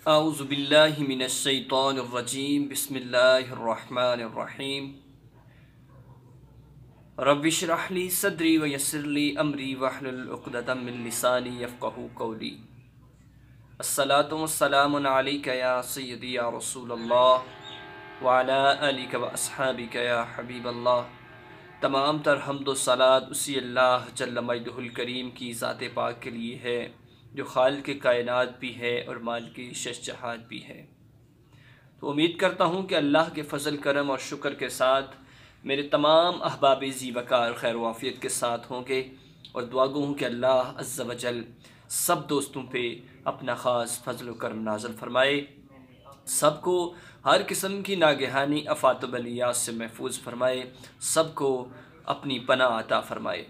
आऊज़ुबिल्लाहि मिनश्शैतानिर्रजीम बिस्मिल्लाहिर्रहमानिर्रहीम रब्बिश्रह ली सदरी व यस्सिर ली अमरी वहलुल उक़दतम मिन लिसानी यफ़क़हू क़ौली। अस्सलातु वस्सलामु अलैका या सय्यदी या रसूलल्लाह व अला आलिका व अस्हाबिका या हबीबल्लाह। तमाम तर हम्द व सलात उसी अल्लाह जल्ल मजदुहुल करीम की ज़ात पाक के लिए है जो खालिक़ कायनात भी है और मालिक शशजहात भी है। तो उम्मीद करता हूँ कि अल्लाह के फ़ज़ल करम और शुक्र के साथ मेरे तमाम अहबाब ज़ी वक़ार खैर वाफ़ियत के साथ होंगे और दुआ गो हूँ कि अल्लाह अज़्ज़ व जल सब दोस्तों पे अपना ख़ास फ़ज़ल करम नाज़िल फ़रमाए, सबको हर किस्म की नागहानी आफ़ात व बलियात से महफूज फ़रमाए, सबको अपनी पनाह अता फ़रमाए।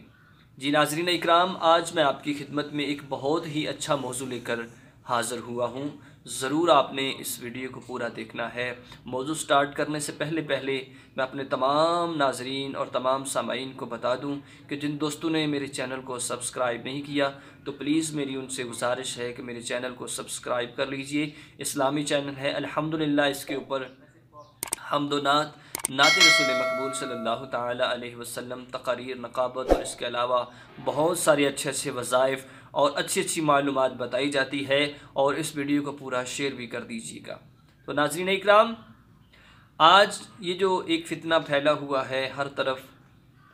जी नाज़रीन इकराम, आज मैं आपकी खिदमत में एक बहुत ही अच्छा मौजू लेकर हाज़िर हुआ हूँ। ज़रूर आपने इस वीडियो को पूरा देखना है। मौजू स्टार्ट करने से पहले मैं अपने तमाम नाज़रीन और तमाम सामाईन को बता दूं कि जिन दोस्तों ने मेरे चैनल को सब्सक्राइब नहीं किया तो प्लीज़ मेरी उनसे गुजारिश है कि मेरे चैनल को सब्सक्राइब कर लीजिए। इस्लामी चैनल है अल्हम्दुलिल्लाह, इसके ऊपर हम्दोनात नात रसूल मकबूल सल्लल्लाहु ताला अलैहि वसल्लम, तकारीर, नकाबत और इसके अलावा बहुत सारे अच्छे वज़ाइफ़ और अच्छी मालूमात बताई जाती है। और इस वीडियो को पूरा शेयर भी कर दीजिएगा। तो नाज़रीन इकराम, आज ये जो एक फ़ितना फैला हुआ है, हर तरफ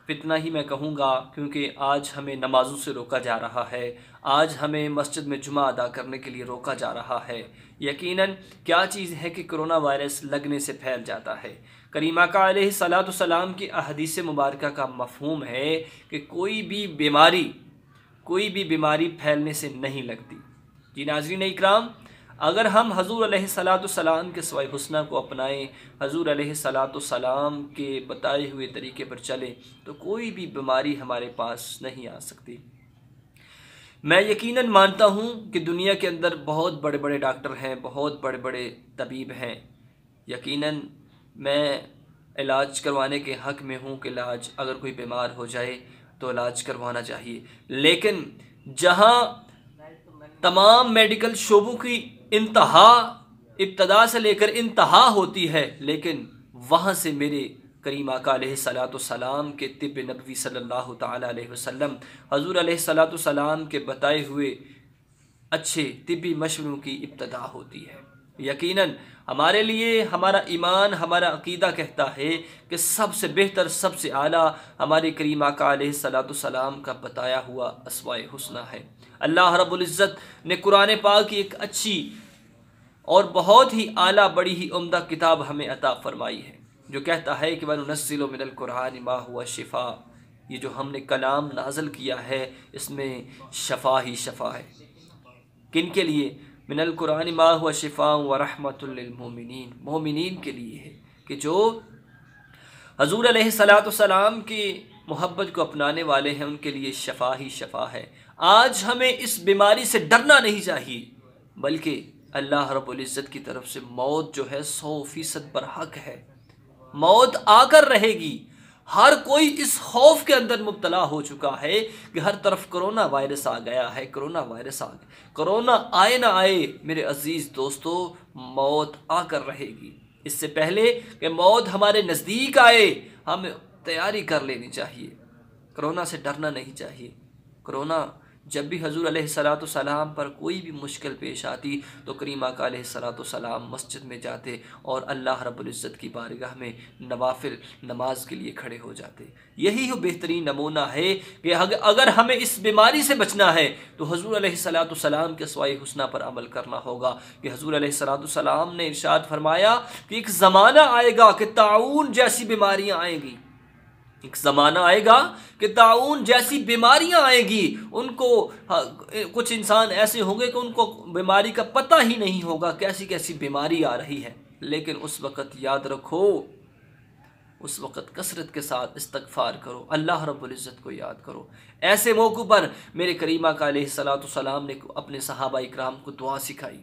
फ़ितना ही मैं कहूँगा, क्योंकि आज हमें नमाज़ों से रोका जा रहा है, आज हमें मस्जिद में जुमा अदा करने के लिए रोका जा रहा है। यकीनन क्या चीज़ है कि कोरोना वायरस लगने से फैल जाता है। करीमा का अलैहिस्सलातु सलाम की अहदीस मुबारका का मफ़हूम है कि कोई भी बीमारी फैलने से नहीं लगती। जी नाज़रीन इकराम, अगर हम हज़ूर अलैहिस्सलातु सलाम के सवाए हुस्ना को अपनाएं, हज़ूर अलैहिस्सलातु सलाम के बताए हुए तरीके पर चलें, तो कोई भी बीमारी हमारे पास नहीं आ सकती। मैं यकीनन मानता हूँ कि दुनिया के अंदर बहुत बड़े बड़े डॉक्टर हैं, बहुत बड़े बड़े तबीब हैं। यकीनन मैं इलाज करवाने के हक़ में हूँ कि इलाज, अगर कोई बीमार हो जाए तो इलाज करवाना चाहिए। लेकिन जहाँ तमाम मेडिकल शोबों की इंतहा इब्तदा से लेकर इंतहा होती है, लेकिन वहाँ से मेरे करीम आका अलैहिस्सलातु सलाम के तिब नबवी सल्लल्लाहु ताला अलैहि वसल्लम, हज़ूर अलैहिस्सलातु सलाम के बताए हुए अच्छे तिब्बी मशवरों की इब्तदा होती है। यकीनन हमारे लिए हमारा ईमान, हमारा अकीदा कहता है कि सबसे बेहतर, सबसे आला हमारे करीम आका अलैहिस्सलातु सलाम का बताया हुआ अस्वाए हुस्ना है। अल्लाह रब्बुल इज़्ज़त ने कुरान पाक की एक अच्छी और बहुत ही आला, बड़ी ही उम्दा किताब हमें अता फरमाई है, जो कहता है कि वनुनज़्ज़िलु मिनल कुरान मा हुवा शिफ़ा। ये जो हमने कलाम नाज़िल किया है, इसमें शफ़ा ही शफ़ा है। किन के लिए? मिनल कुरान मा हुवा शिफ़ा व रहमतुल लिल मोमिनीन, मोमिनीन के लिए है कि जो हज़ूर अलैहिस्सलातु सलाम की मोहब्बत को अपनाने वाले हैं, उनके लिए शफ़ा ही शफ़ा है। आज हमें इस बीमारी से डरना नहीं चाहिए, बल्कि अल्लाह रब्बुल इज़्ज़त की तरफ से मौत जो है 100% बरहक है। मौत आकर रहेगी। हर कोई इस खौफ के अंदर मुब्तला हो चुका है कि हर तरफ कोरोना वायरस आ गया है, कोरोना वायरस आ गया। कोरोना आए ना आए मेरे अजीज़ दोस्तों, मौत आकर रहेगी। इससे पहले कि मौत हमारे नज़दीक आए, हमें तैयारी कर लेनी चाहिए। कोरोना से डरना नहीं चाहिए। कोरोना जब भी हज़ूर अलैहिस्सलातु सलाम पर कोई भी मुश्किल पेश आती तो करीम आका अलैहिस्सलातु सलाम मस्जिद में जाते और अल्लाह रब्बुल इज़्ज़त की बारगाह में नवाफिल नमाज के लिए खड़े हो जाते। यही हो बेहतरीन नमूना है कि अगर हमें इस बीमारी से बचना है तो हज़ूर अलैहिस्सलातु सलाम के अस्वाए हुस्ना पर अमल करना होगा। कि हज़ूर अलैहिस्सलातु सलाम ने इरशाद फरमाया कि एक ज़माना आएगा कि ताऊन जैसी बीमारियाँ आएंगी। एक ज़माना आएगा कि ताऊन जैसी बीमारियां आएगी। उनको कुछ इंसान ऐसे होंगे कि उनको बीमारी का पता ही नहीं होगा कैसी कैसी बीमारी आ रही है। लेकिन उस वक़्त याद रखो, उस वक़्त कसरत के साथ इस्तग़फ़ार करो, अल्लाह रब्बुल इज़्ज़त को याद करो। ऐसे मौक़ों पर मेरे करीम आका अलैहिस्सलातु सलाम ने अपने सहाबा इकराम को दुआ सिखाई।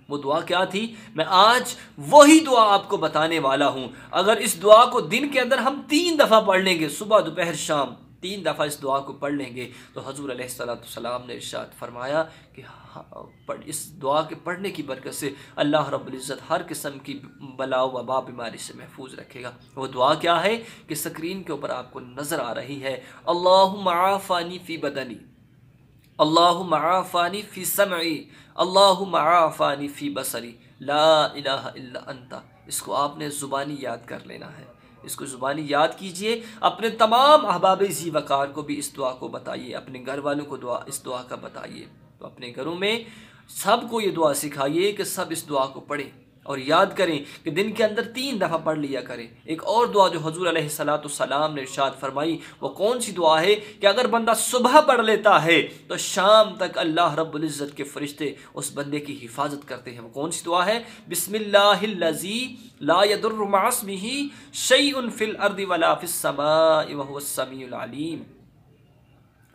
वो दुआ क्या थी? मैं आज वही दुआ आपको बताने वाला हूँ। अगर इस दुआ को दिन के अंदर हम 3 दफ़ा पढ़ लेंगे, सुबह दोपहर शाम, 3 दफ़ा इस दुआ को पढ़ लेंगे तो हजूर अलैहिस्सलाम ने इरशाद फरमाया कि इस दुआ के पढ़ने की बरकत से अल्लाह रब्बुल इज़्ज़त हर किस्म की बला वबा बीमारी से महफूज रखेगा। वो दुआ क्या है कि स्क्रीन के ऊपर आपको नज़र आ रही है, अल्लाहुम्मा आफ़ानी फ़ी बदनी, अल्लाहुम्मा आफ़ानी फ़ी समई, अल्लाहुम्मा आफ़ानी फ़ी बसरी, ला इलाहा इल्ला अंता। इसको आपने ज़ुबानी याद कर लेना है, इसको ज़ुबानी याद कीजिए। अपने तमाम अहबाब ज़ी वक़ार को भी इस दुआ को बताइए, अपने घर वालों को इस दुआ का बताइए। तो अपने घरों में सबको ये दुआ सिखाइए कि सब इस दुआ को पढ़ें और याद करें कि दिन के अंदर 3 दफ़ा पढ़ लिया करें। एक और दुआ जो हजूर अलैहिस्सलाम ने इरशाद फरमाई वो कौन सी दुआ है कि अगर बंदा सुबह पढ़ लेता है तो शाम तक अल्लाह रब्बुल इज़्ज़त के फरिश्ते उस बंदे की हिफाजत करते हैं। वो कौन सी दुआ है? बिस्मिल्लाहिल्लज़ी ला यदुर्रु मअ इस्मिही शैउन फिल अर्दि वला फिस समाई व हुवस समीउल अलीम।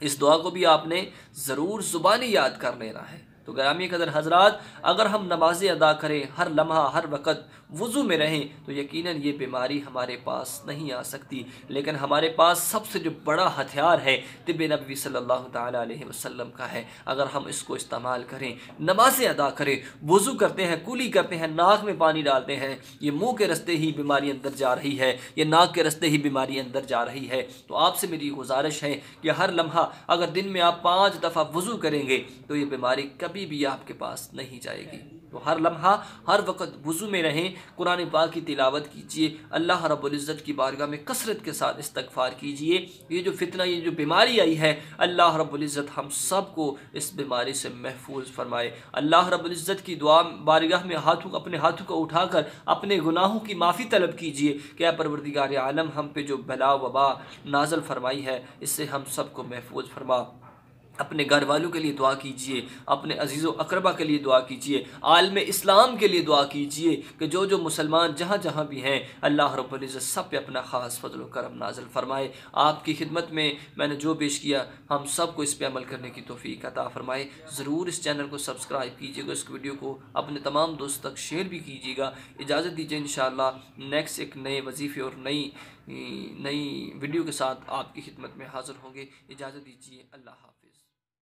इस दुआ को भी आपने ज़रूर ज़ुबानी याद कर लेना है। तो ग्रामी कदर हजरात, अगर हम नमाज़ें अदा करें, हर लम्हा हर वक़्त वज़ू में रहें तो यकीनन ये बीमारी हमारे पास नहीं आ सकती। लेकिन हमारे पास सबसे जो बड़ा हथियार है तिब नबी सल्लल्लाहु तआला अलैहि वसल्लम का है। अगर हम इसको इस्तेमाल करें, नमाज़ें अदा करें, वज़ू करते हैं, कुली करते हैं, नाक में पानी डालते हैं, ये मुँह के रस्ते ही बीमारी अंदर जा रही है, ये नाक के रस्ते ही बीमारी अंदर जा रही है। तो आपसे मेरी गुजारिश है कि हर लम्हा अगर दिन में आप 5 दफ़ा वज़ू करेंगे तो ये बीमारी कभी भी आपके पास नहीं जाएगी। तो हर लम्हा हर वक्त वज़ू में रहें, कुरान पाक की तिलावत कीजिए, अल्लाह रब्बुल इज़्ज़त की बारगाह में कसरत के साथ इस्तग़फ़ार कीजिए। ये जो फितना, ये जो बीमारी आई है, अल्लाह रब्बुल इज़्ज़त हम सब को इस बीमारी से महफूज फरमाए। अल्लाह रब्बुल इज़्ज़त की दुआ बारगाह में अपने हाथों को उठाकर अपने गुनाहों की माफ़ी तलब कीजिए कि या परवरदिगार आलम, हम पे जो बला वबा नाज़िल फरमाई है इससे हम सब को महफूज फरमा। अपने घर वालों के लिए दुआ कीजिए, अपने अजीज़ व अक़रबा के लिए दुआ कीजिए, आलम इस्लाम के लिए दुआ कीजिए कि जो जो मुसलमान जहाँ जहाँ भी हैं अल्लाह रब्बुल इज़्ज़त सब पे अपना ख़ास फज़ल व करम नाज़िल फरमाए। आपकी खिदमत में मैंने जो पेश किया हम सब को इस पे अमल करने की तौफ़ीक़ अता फरमाए। ज़रूर इस चैनल को सब्सक्राइब कीजिएगा, इस वीडियो को अपने तमाम दोस्तों तक शेयर भी कीजिएगा। इजाज़त दीजिए, इंशाअल्लाह नेक्स्ट एक नए वजीफ़े और नई वीडियो के साथ आपकी खिदमत में हाज़िर होंगे। इजाज़त दीजिए, अल्लाह हाफ़िज़।